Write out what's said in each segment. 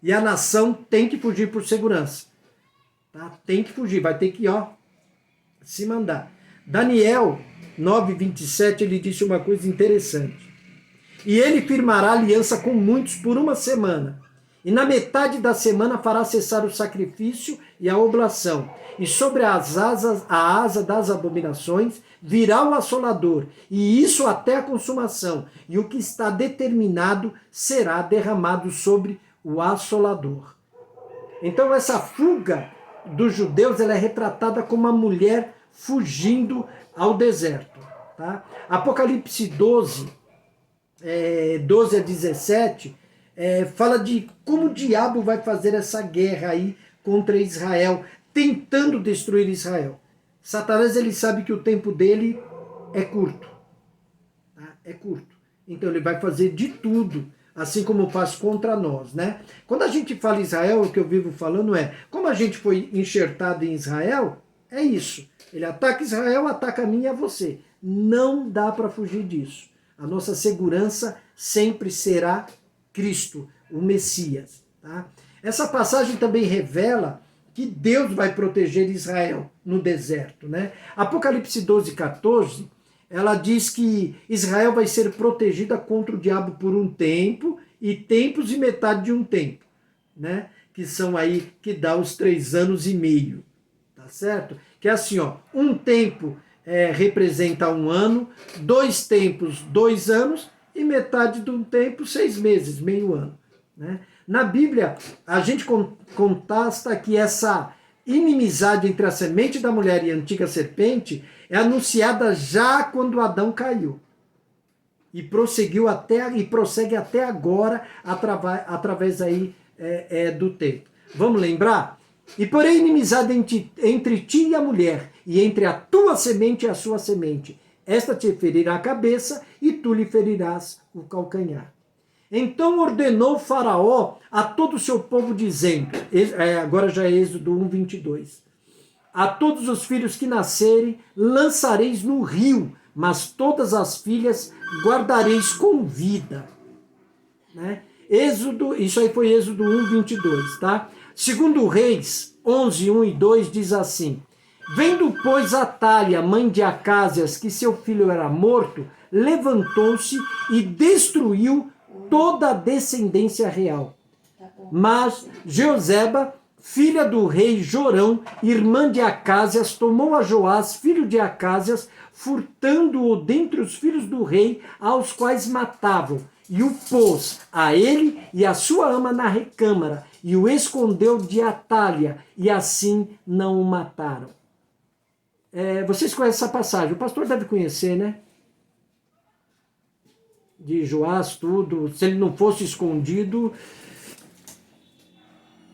E a nação tem que fugir por segurança. Tá? Tem que fugir, vai ter que se mandar. Daniel 9:27, ele disse uma coisa interessante. E ele firmará aliança com muitos por uma semana. E na metade da semana fará cessar o sacrifício e a oblação. E sobre a asa das abominações virá o assolador. E isso até a consumação. E o que está determinado será derramado sobre o assolador. Então essa fuga dos judeus, ela é retratada como uma mulher fugindo ao deserto. Tá? Apocalipse 12, 12 a 17, fala de como o diabo vai fazer essa guerra aí contra Israel, tentando destruir Israel. Satanás, ele sabe que o tempo dele é curto. Tá? É curto. Então ele vai fazer de tudo, assim como faz contra nós, né? Quando a gente fala Israel, o que eu vivo falando como a gente foi enxertado em Israel, é isso. Ele ataca Israel, ataca a mim e a você. Não dá para fugir disso. A nossa segurança sempre será Cristo, o Messias. Tá? Essa passagem também revela que Deus vai proteger Israel no deserto. Né? Apocalipse 12:14, ela diz que Israel vai ser protegida contra o diabo por um tempo, e tempos e metade de um tempo, né? Que são aí, que dá os 3 anos e meio. Tá certo? Que é assim, um tempo representa 1 ano, 2 tempos, 2 anos, e metade de um tempo, 6 meses, meio ano. Né? Na Bíblia, a gente contasta que essa inimizade entre a semente da mulher e a antiga serpente é anunciada já quando Adão caiu. E prossegue até agora, através aí do tempo. Vamos lembrar? E porém inimizade entre ti e a mulher, e entre a tua semente e a sua semente. Esta te ferirá a cabeça, e tu lhe ferirás o calcanhar. Então ordenou Faraó a todo o seu povo, dizendo, agora já é Êxodo 1:22, a todos os filhos que nascerem lançareis no rio, mas todas as filhas guardareis com vida. Né? Isso aí foi Êxodo 1:22, tá? Segundo Reis 11:1 e 2 diz assim: vendo, pois, Atália, mãe de Acásias, que seu filho era morto, levantou-se e destruiu toda a descendência real. Mas Jeozeba, filha do rei Jorão, irmã de Acásias, tomou a Joás, filho de Acásias, furtando-o dentre os filhos do rei, aos quais matavam, e o pôs a ele e a sua ama na recâmara, e o escondeu de Atália, e assim não o mataram. Vocês conhecem essa passagem, o pastor deve conhecer, né? De Joás, tudo, se ele não fosse escondido.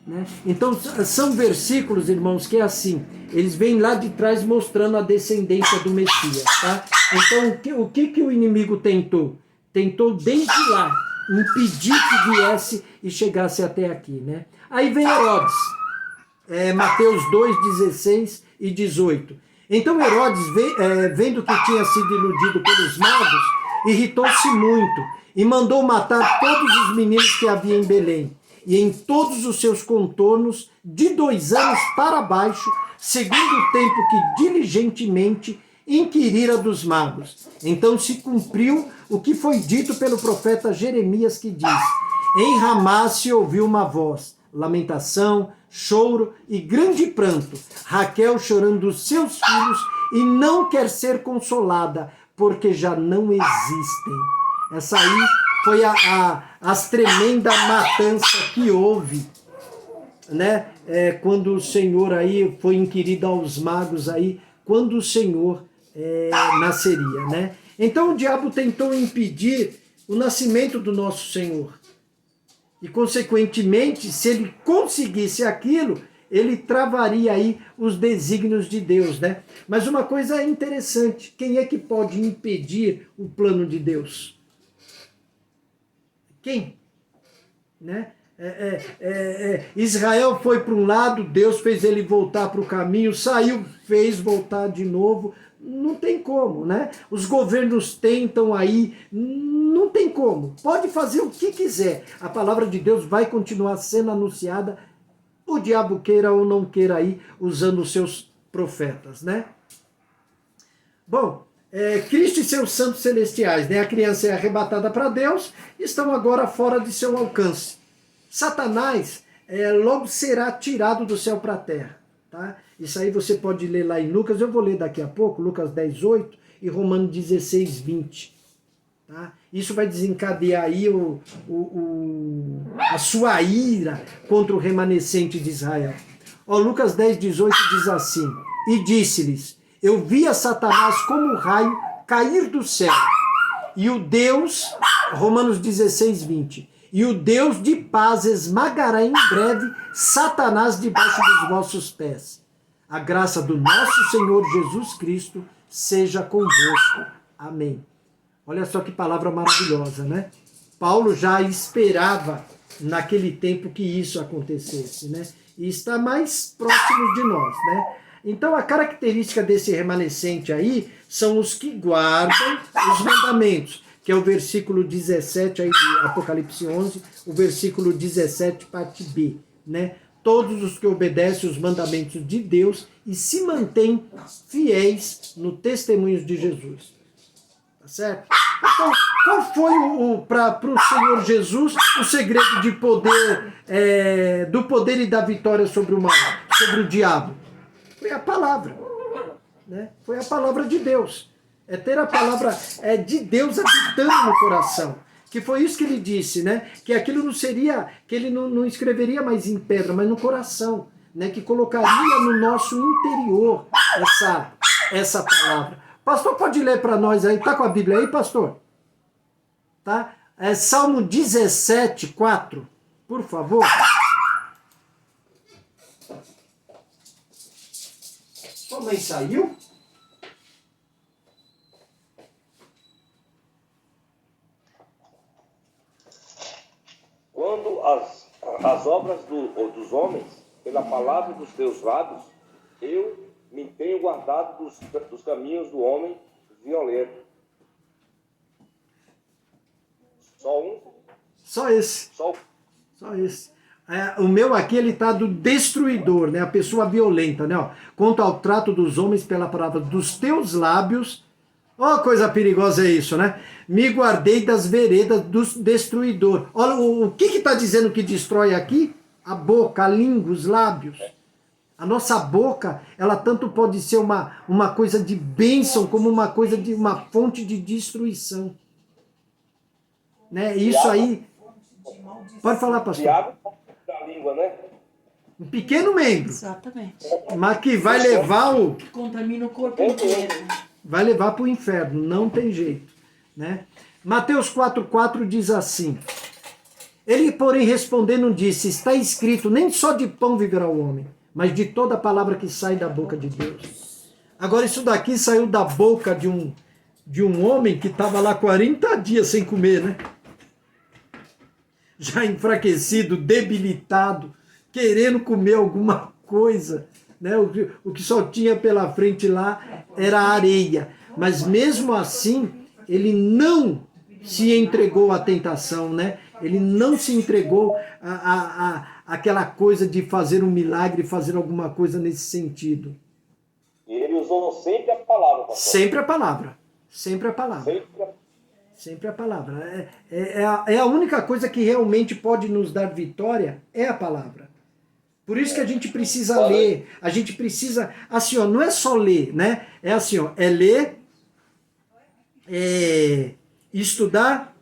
Né? Então, são versículos, irmãos, que é assim, eles vêm lá de trás mostrando a descendência do Messias. Tá? Então, o que o inimigo tentou? Tentou desde lá impedir que viesse e chegasse até aqui. Né? Aí vem Herodes, Mateus 2:16 e 18. Então Herodes, vendo que tinha sido iludido pelos magos, irritou-se muito e mandou matar todos os meninos que havia em Belém e em todos os seus contornos, de 2 anos para baixo, segundo o tempo que diligentemente inquirira dos magos. Então se cumpriu o que foi dito pelo profeta Jeremias, que diz: em Ramá se ouviu uma voz, lamentação, choro e grande pranto, Raquel chorando dos seus filhos e não quer ser consolada, porque já não existem. Essa aí foi as tremenda matança que houve, né? Quando o Senhor aí foi inquirido aos magos aí, quando o Senhor nasceria, né? Então o diabo tentou impedir o nascimento do nosso Senhor. E, consequentemente, se ele conseguisse aquilo, ele travaria aí os desígnios de Deus, né? Mas uma coisa interessante, quem é que pode impedir o plano de Deus? Quem? Né? Israel foi para um lado, Deus fez ele voltar para o caminho, saiu, fez voltar de novo. Não tem como, né? Os governos tentam aí, não tem como. Pode fazer o que quiser. A palavra de Deus vai continuar sendo anunciada, o diabo queira ou não queira aí, usando os seus profetas, né? Bom, Cristo e seus santos celestiais, né? A criança é arrebatada para Deus, estão agora fora de seu alcance. Satanás logo será tirado do céu para a terra, tá? Isso aí você pode ler lá em Lucas, eu vou ler daqui a pouco, Lucas 10, 8 e Romanos 16, 20. Tá? Isso vai desencadear aí a sua ira contra o remanescente de Israel. Ó, Lucas 10, 18 diz assim: e disse-lhes, eu via Satanás como um raio cair do céu, e o Deus, Romanos 16, 20, e o Deus de paz esmagará em breve Satanás debaixo dos vossos pés. A graça do nosso Senhor Jesus Cristo seja convosco. Amém. Olha só que palavra maravilhosa, né? Paulo já esperava naquele tempo que isso acontecesse, né? E está mais próximo de nós, né? Então a característica desse remanescente aí são os que guardam os mandamentos, que é o versículo 17 aí de Apocalipse 11, o versículo 17, parte B, né? Todos os que obedecem os mandamentos de Deus e se mantêm fiéis no testemunho de Jesus. Tá certo? Então, qual foi para o Senhor Jesus o segredo de poder, do poder e da vitória sobre o mal, sobre o diabo? Foi a palavra, né? Foi a palavra de Deus. É ter a palavra de Deus habitando no coração. Que foi isso que ele disse, né? Que aquilo não seria, que ele não escreveria mais em pedra, mas no coração, né? Que colocaria no nosso interior essa palavra. Pastor, pode ler para nós aí? Tá com a Bíblia aí, pastor? Tá? Salmo 17, 4, por favor. Sua mãe saiu? Quando as obras dos homens, pela palavra dos teus lábios, eu me tenho guardado dos caminhos do homem violento. Só um? Só esse. Só esse. O meu aqui, ele está do destruidor, né? A pessoa violenta, né? Ó, quanto ao trato dos homens pela palavra dos teus lábios. Ó, coisa perigosa é isso, né? Me guardei das veredas do destruidor. Olha, o que está dizendo que destrói aqui? A boca, a língua, os lábios. A nossa boca, ela tanto pode ser uma coisa de bênção, como uma fonte de destruição. Né? Isso aí... Pode falar, pastor. Diabo da língua, né? Um pequeno membro. Exatamente. Mas que vai levar Que contamina o corpo inteiro. Vai levar para o inferno, não tem jeito. Né? Mateus 4,4 diz assim: ele, porém, respondendo, disse, está escrito, nem só de pão viverá o homem, mas de toda palavra que sai da boca de Deus. Agora, isso daqui saiu da boca de um homem que estava lá 40 dias sem comer, né? Já enfraquecido, debilitado, querendo comer alguma coisa, né? O que só tinha pela frente lá era areia. Mas mesmo assim, ele não se entregou à tentação, né? Ele não se entregou àquela coisa de fazer um milagre, fazer alguma coisa nesse sentido. E ele usou sempre a palavra, pastor. Sempre a palavra. Sempre a palavra. Sempre a palavra. É a única coisa que realmente pode nos dar vitória, é a palavra. Por isso que a gente precisa ler, a gente precisa, assim, ó, não é só ler, né? É assim, ó, é ler, estudar,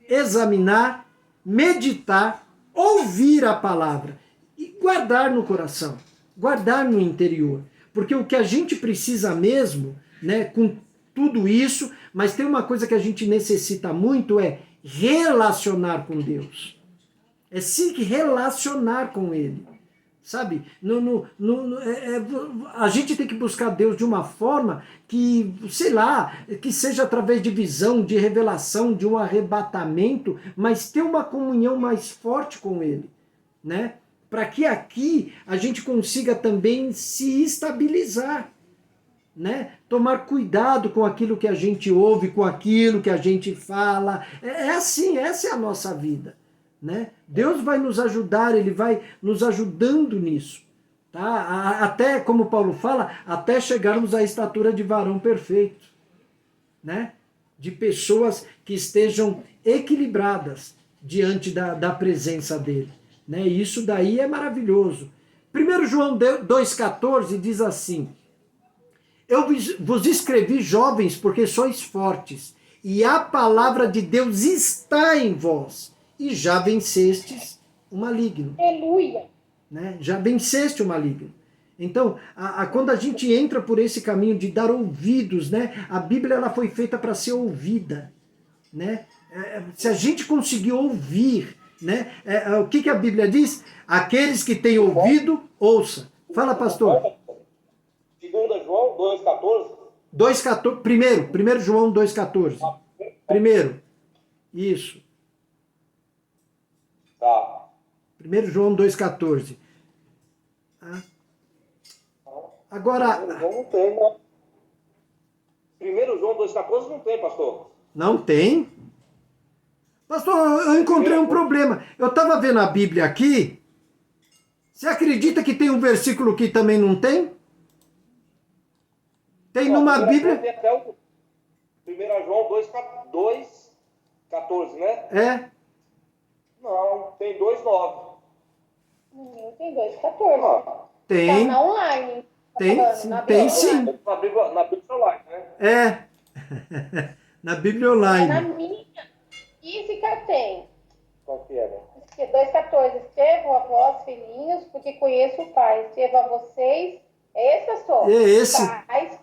examinar, meditar, ouvir a palavra e guardar no coração, guardar no interior. Porque o que a gente precisa mesmo, né, com tudo isso, mas tem uma coisa que a gente necessita muito, é relacionar com Deus. É se relacionar com Ele. Sabe? A gente tem que buscar Deus de uma forma que, sei lá, que seja através de visão, de revelação, de um arrebatamento, mas ter uma comunhão mais forte com Ele, né? Para que aqui a gente consiga também se estabilizar, né? Tomar cuidado com aquilo que a gente ouve, com aquilo que a gente fala. É assim, essa é a nossa vida, né? Deus vai nos ajudar, Ele vai nos ajudando nisso, tá? Até, como Paulo fala, até chegarmos à estatura de varão perfeito, né? De pessoas que estejam equilibradas diante da presença dele, né? E isso daí é maravilhoso. 1 João 2,14 diz assim: eu vos escrevi, jovens, porque sois fortes, e a palavra de Deus está em vós, e já vencestes o maligno. Aleluia. Né? Já venceste o maligno. Então, quando a gente entra por esse caminho de dar ouvidos, né? A Bíblia ela foi feita para ser ouvida, né? Se a gente conseguir ouvir, né? O que a Bíblia diz? Aqueles que têm ouvido, ouça. Fala, pastor. 2 João 2,14. 2,14. Primeiro João 2,14. Primeiro. Isso. Tá. 1 João 2,14. Agora. Não tem, né? 1 João 2,14 não tem, pastor. Não tem? Pastor, eu encontrei um problema. Eu estava vendo a Bíblia aqui. Você acredita que tem um versículo que também não tem? Tem numa Bíblia. Tem até o 1 João 2,14, né? É. Não, tem 2,9. Tem 2,14. Ah, Tem. Tá na online. Tem, Na tem Bíblia sim. online. na Bíblia online, né? É. Na Bíblia Na online. minha física tem. Qual que é, né? 2,14. Escrevo a vós, filhinhos, porque conheço o Pai. Escrevo a vocês. É esse, pastor? É esse. Pai,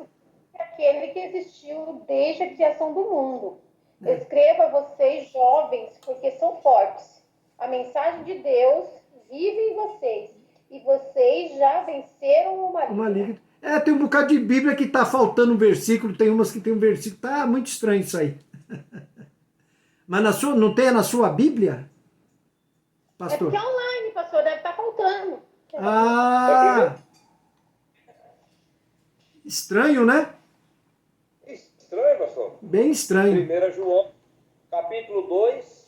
aquele que existiu desde a criação do mundo. Escreva a vocês, jovens, porque são fortes. A mensagem de Deus vive em vocês. E vocês já venceram o maligno. Uma liga. Tem um bocado de Bíblia que tá faltando um versículo. Tem umas que tem um versículo. Tá muito estranho isso aí. Mas não tem na sua Bíblia? Pastor? É porque é online, pastor. Deve estar faltando. Ah! Estranho, né? Estranho, pastor. Bem estranho. 1 João, capítulo 2.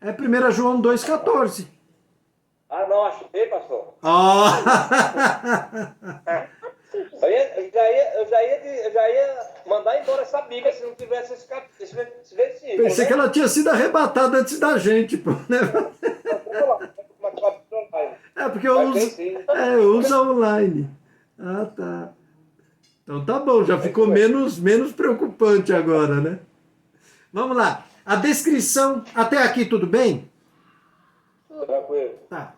É 1 João 2,14. Ah, não, achei, pastor. Ah! Eu já ia mandar embora essa Bíblia se não tivesse esse versículo. Pensei que ela tinha sido arrebatada antes da gente, pô, né? É porque eu uso online. Ah, tá. Então tá bom, já ficou menos preocupante agora, né? Vamos lá. A descrição, até aqui tudo bem? Tranquilo. Tá.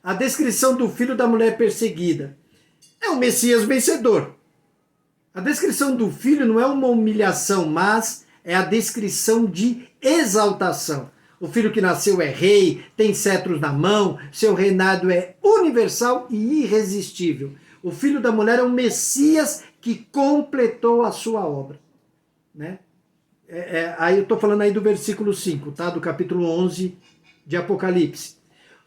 A descrição do filho da mulher perseguida. É o Messias vencedor. A descrição do filho não é uma humilhação, mas é a descrição de exaltação. O filho que nasceu é rei, tem cetros na mão, seu reinado é universal e irresistível. O filho da mulher é um Messias que completou a sua obra. Né? Aí eu estou falando aí do versículo 5, tá? Do capítulo 11 de Apocalipse.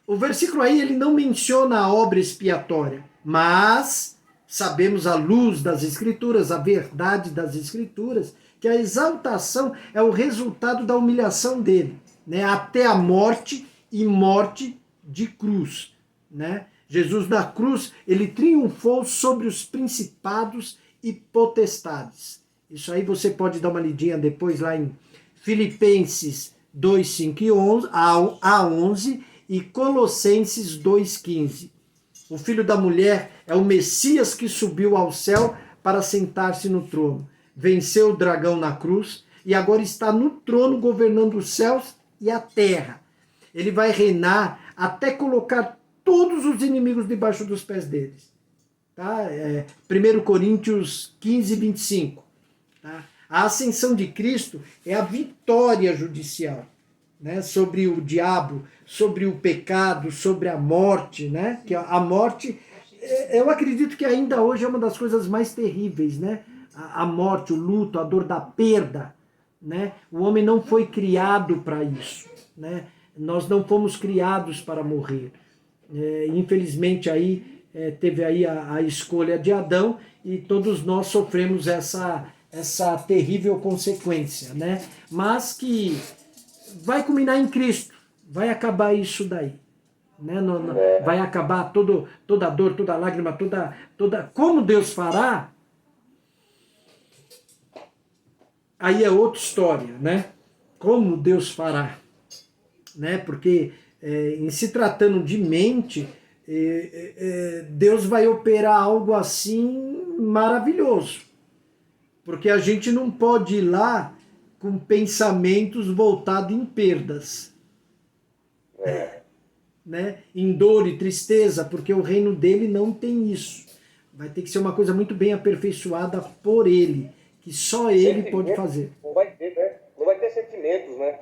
O versículo aí ele não menciona a obra expiatória, mas sabemos à luz das Escrituras, a verdade das Escrituras, que a exaltação é o resultado da humilhação dele, né? Até a morte e morte de cruz. Né? Jesus na cruz, ele triunfou sobre os principados e potestades. Isso aí você pode dar uma lidinha depois lá em Filipenses 2, 5 e 11, a 11 e Colossenses 2,15. O filho da mulher é o Messias que subiu ao céu para sentar-se no trono. Venceu o dragão na cruz e agora está no trono governando os céus e a terra. Ele vai reinar até colocar todos os inimigos debaixo dos pés deles. Tá? 1 Coríntios 15, 25. Tá? A ascensão de Cristo é a vitória judicial, né? Sobre o diabo, sobre o pecado, sobre a morte. Né? Que a morte, eu acredito que ainda hoje é uma das coisas mais terríveis. Né? A morte, o luto, a dor da perda. Né? O homem não foi criado para isso. Né? Nós não fomos criados para morrer. Infelizmente aí teve aí a escolha de Adão e todos nós sofremos essa terrível consequência, né? Mas que vai culminar em Cristo, vai acabar isso daí. Né? Vai acabar toda dor, toda lágrima, toda. Como Deus fará, aí é outra história, né? Como Deus fará, né? Porque em se tratando de mente, Deus vai operar algo assim maravilhoso, porque a gente não pode ir lá com pensamentos voltados em perdas. Né? Em dor e tristeza, porque o reino dele não tem isso. Vai ter que ser uma coisa muito bem aperfeiçoada por ele, que só ele pode fazer. Não vai ter, né? Não vai ter sentimentos, né?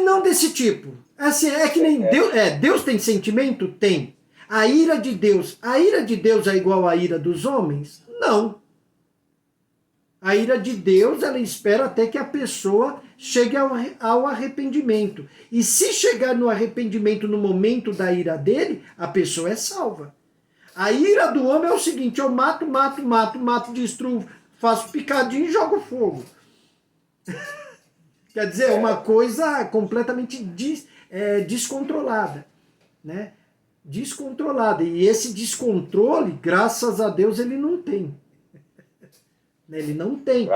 Não desse tipo. Assim, é que nem Deus. Deus tem sentimento? Tem. A ira de Deus é igual à ira dos homens? Não. A ira de Deus, ela espera até que a pessoa chegue ao arrependimento. E se chegar no arrependimento no momento da ira dele, a pessoa é salva. A ira do homem é o seguinte: eu mato, destruo, faço picadinho e jogo fogo. Quer dizer, é uma coisa completamente descontrolada, né? Descontrolada. E esse descontrole, graças a Deus, ele não tem. Ele não tem.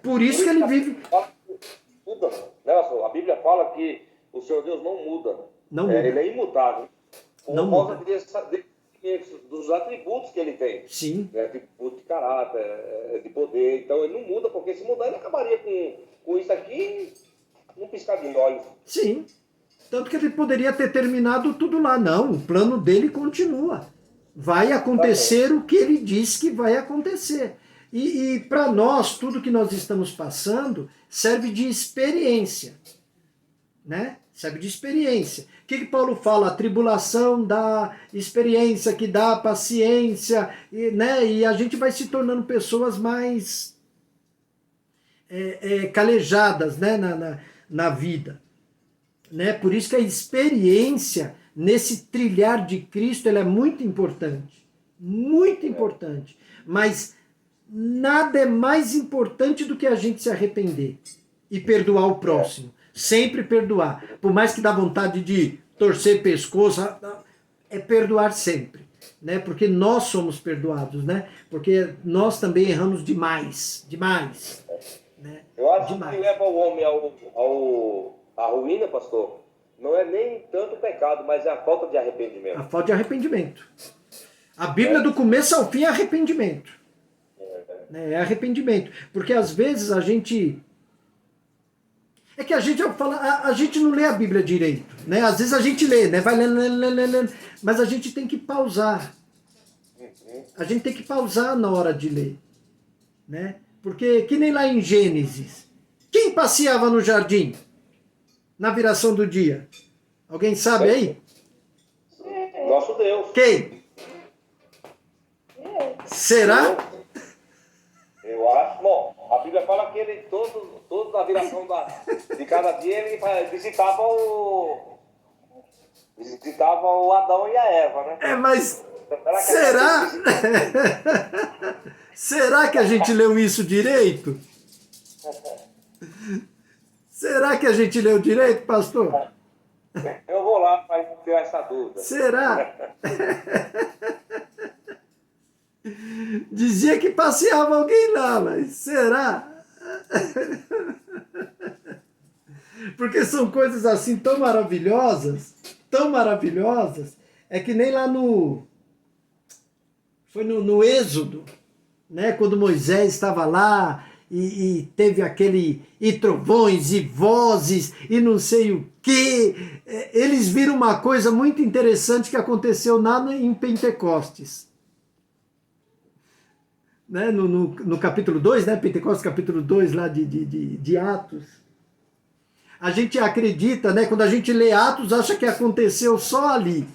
Por isso que ele vive... A Bíblia fala que o Senhor Deus não muda. Não muda. Ele é imutável. Por causa dos atributos que ele tem. Sim. Atributo de caráter, de poder. Então ele não muda, porque se mudar ele acabaria com isso aqui num piscar de olhos. Sim. Tanto que ele poderia ter terminado tudo lá. Não, o plano dele continua. Vai acontecer o que ele diz que vai acontecer. E para nós, tudo que nós estamos passando serve de experiência, né? Serve de experiência. O que Paulo fala? A tribulação dá experiência, que dá paciência, né? E a gente vai se tornando pessoas mais calejadas, né? na vida. Né? Por isso que a experiência nesse trilhar de Cristo ela é muito importante. Muito importante. Mas nada é mais importante do que a gente se arrepender e perdoar o próximo. Sempre perdoar. Por mais que dá vontade de torcer pescoço, é perdoar sempre. Né? Porque nós somos perdoados, né? Porque nós também erramos demais. Demais. Né? Eu acho que leva o homem à ruína, pastor, não é nem tanto o pecado, mas é a falta de arrependimento. A falta de arrependimento. A Bíblia do começo ao fim é arrependimento. É arrependimento. Porque às vezes a gente... É que a gente não lê a Bíblia direito. Né? Às vezes a gente lê, né? Vai lendo, mas a gente tem que pausar. A gente tem que pausar na hora de ler. Né? Porque, que nem lá em Gênesis, quem passeava no jardim na viração do dia? Alguém sabe aí? Nosso Deus. Quem? Será? Eu acho. Bom, a Bíblia fala que ele, todo na viração de cada dia, ele visitava o Adão e a Eva, né? Mas será? Será que a gente leu isso direito? Será que a gente leu direito, pastor? Eu vou lá para ter essa dúvida. Será? Dizia que passeava alguém lá, mas será? Porque são coisas assim tão maravilhosas, é que nem lá foi no Êxodo, né, quando Moisés estava lá e teve aquele e trovões e vozes e não sei o que, eles viram uma coisa muito interessante que aconteceu lá em Pentecostes. Né, no capítulo 2, né, Pentecostes capítulo 2 lá de Atos. A gente acredita, né, quando a gente lê Atos, acha que aconteceu só ali.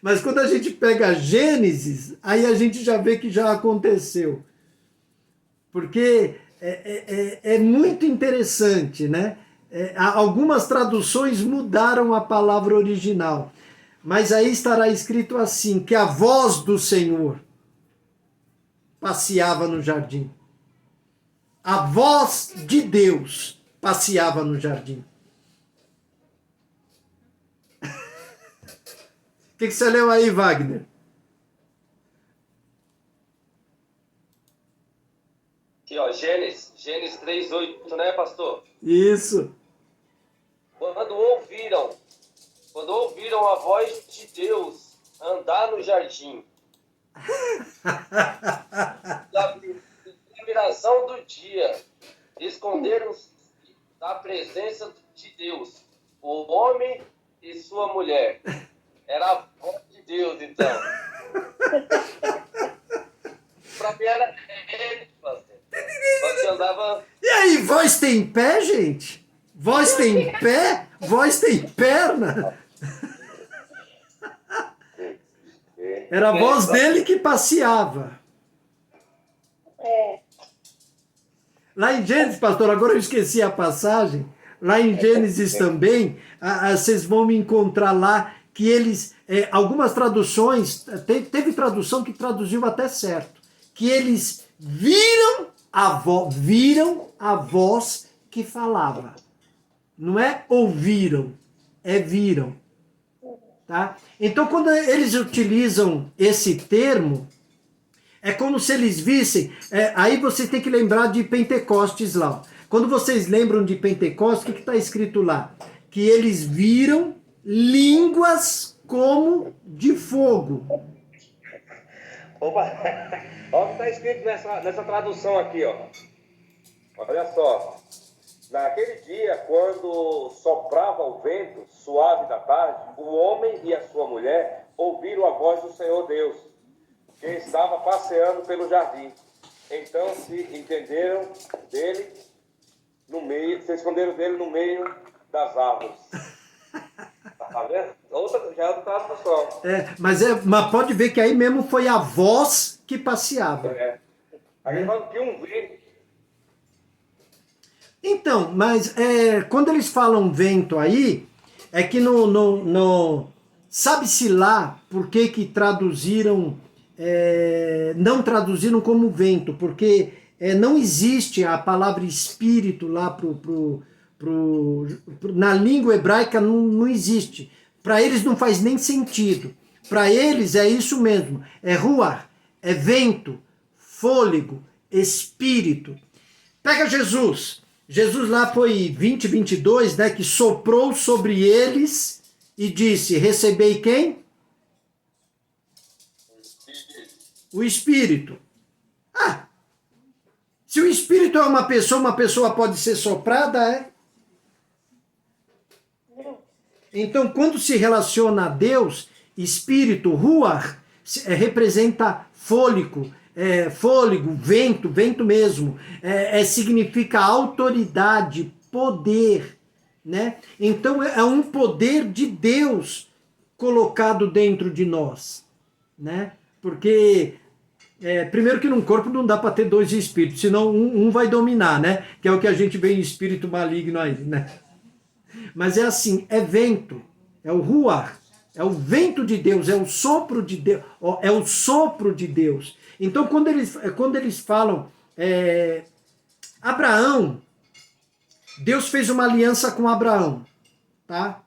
Mas quando a gente pega Gênesis, aí a gente já vê que já aconteceu. Porque é muito interessante, né? Algumas traduções mudaram a palavra original. Mas aí estará escrito assim, que a voz do Senhor passeava no jardim. A voz de Deus passeava no jardim. O que você leu aí, Wagner? Aqui, ó, Gênesis 3:8, né, pastor? Isso. Quando ouviram a voz de Deus andar no jardim, da viração do dia, esconderam-se da presença de Deus, o homem e sua mulher. Era a voz de Deus, então. Pra mim era ele, pastor. Você andava... E aí, voz tem pé, gente? Voz tem pé? Voz tem perna? Era a voz dele que passeava. É. Lá em Gênesis, pastor, agora eu esqueci a passagem. Lá em Gênesis também, vocês vão me encontrar lá que eles, algumas traduções, teve tradução que traduziu até certo, que eles viram a voz que falava. Não é ouviram, é viram. Tá? Então, quando eles utilizam esse termo, é como se eles vissem. Aí você tem que lembrar de Pentecostes lá. Quando vocês lembram de Pentecostes, o que está escrito lá? Que eles viram línguas como de fogo. Opa! Olha o que está escrito nessa tradução aqui, ó. Olha só. Naquele dia, quando soprava o vento suave da tarde, o homem e a sua mulher ouviram a voz do Senhor Deus, que estava passeando pelo jardim. Então se esconderam dele no meio das árvores. Tá vendo? Já é outra tradução. Mas pode ver que aí mesmo foi a voz que passeava. Aí fala que um vento. Então, mas quando eles falam vento aí, é que sabe-se lá por que traduziram, não traduziram como vento, porque não existe a palavra espírito lá na língua hebraica, não existe. Para eles não faz nem sentido. Para eles é isso mesmo, é ruach, é vento, fôlego, espírito. Pega Jesus. Jesus lá foi 20:22, né, que soprou sobre eles e disse, recebei quem? O Espírito. Se o Espírito é uma pessoa pode ser soprada, Então, quando se relaciona a Deus, Espírito, ruach, representa fôlego, vento mesmo, significa autoridade, poder, né? Então é um poder de Deus colocado dentro de nós, né? Porque primeiro que num corpo não dá para ter dois espíritos, senão um vai dominar, né? Que é o que a gente vê em espírito maligno aí, né? Mas é assim, é vento, é o ruach, é o vento de Deus, é o sopro de Deus, é o sopro de Deus. Então, quando eles falam, Abraão, Deus fez uma aliança com Abraão, tá?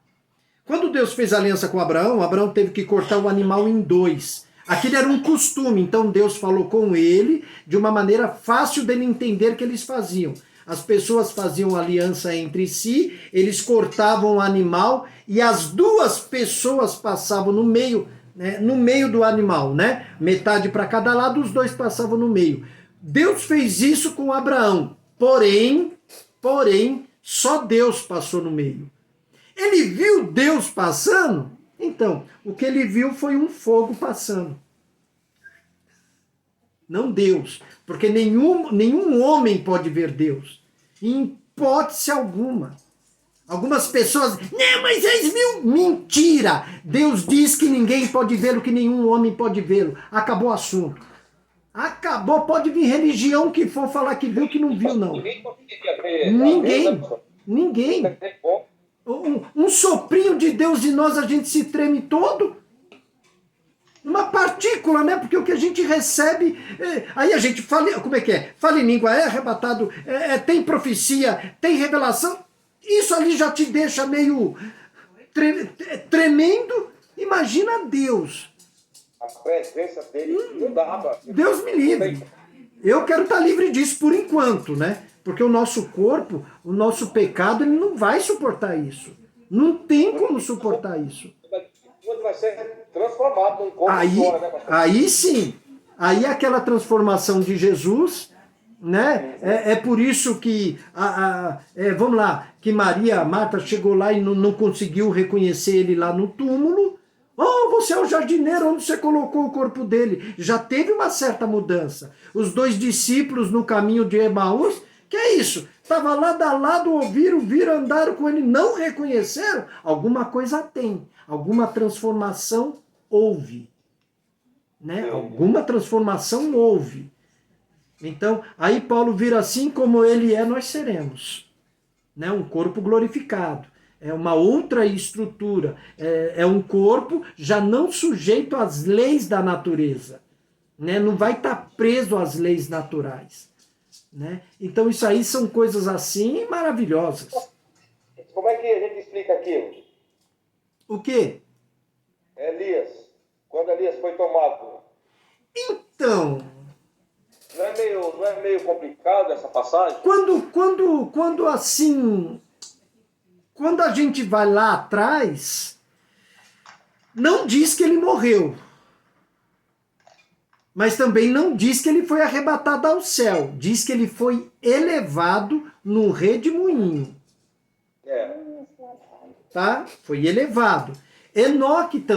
Quando Deus fez aliança com Abraão, Abraão teve que cortar o animal em dois. Aquele era um costume, então Deus falou com ele de uma maneira fácil dele entender que eles faziam. As pessoas faziam aliança entre si, eles cortavam o animal e as duas pessoas passavam no meio, né, no meio do animal, né? Metade para cada lado, os dois passavam no meio. Deus fez isso com Abraão, porém, só Deus passou no meio. Ele viu Deus passando? Então, o que ele viu foi um fogo passando. Não Deus, porque nenhum homem pode ver Deus, em hipótese alguma. Algumas pessoas, não, mas eles viu. Mentira! Deus diz que ninguém pode vê-lo, que nenhum homem pode vê-lo. Acabou o assunto. Acabou, pode vir religião que for falar que viu, que não viu, não. Ninguém. Um soprinho de Deus em nós, a gente se treme todo. Uma partícula, né? Porque o que a gente recebe... aí a gente fala... Como é que é? Fala em língua, é arrebatado, tem profecia, tem revelação. Isso ali já te deixa meio tremendo. Imagina Deus. A presença dele não dava. Deus me livre. Eu quero estar livre disso por enquanto, né? Porque o nosso corpo, o nosso pecado, ele não vai suportar isso. Não tem como suportar isso. Quando vai ser transformado num corpo Aí, fora, né, pastor? aí sim. Aí aquela transformação de Jesus, né? É por isso que, vamos lá, que Marta chegou lá e não conseguiu reconhecer ele lá no túmulo. Oh, você é o jardineiro, onde você colocou o corpo dele? Já teve uma certa mudança. Os 2 discípulos no caminho de Emaús, que é isso? Estava lado a lado, ouviram, andaram com ele, não reconheceram? Alguma coisa tem, alguma transformação houve. Né? Alguma transformação houve. Então, aí Paulo vira assim, como ele é, nós seremos. Né? Um corpo glorificado. É uma outra estrutura. É um corpo já não sujeito às leis da natureza. Né? Não vai estar preso às leis naturais. Né? Então isso aí são coisas assim maravilhosas. Como é que a gente explica aquilo? O quê? Elias, quando Elias foi tomado. Então... Não é meio complicado essa passagem? Quando assim... Quando a gente vai lá atrás, não diz que ele morreu. Mas também não diz que ele foi arrebatado ao céu. Diz que ele foi elevado num redemoinho. Tá? Foi elevado. Enoque também.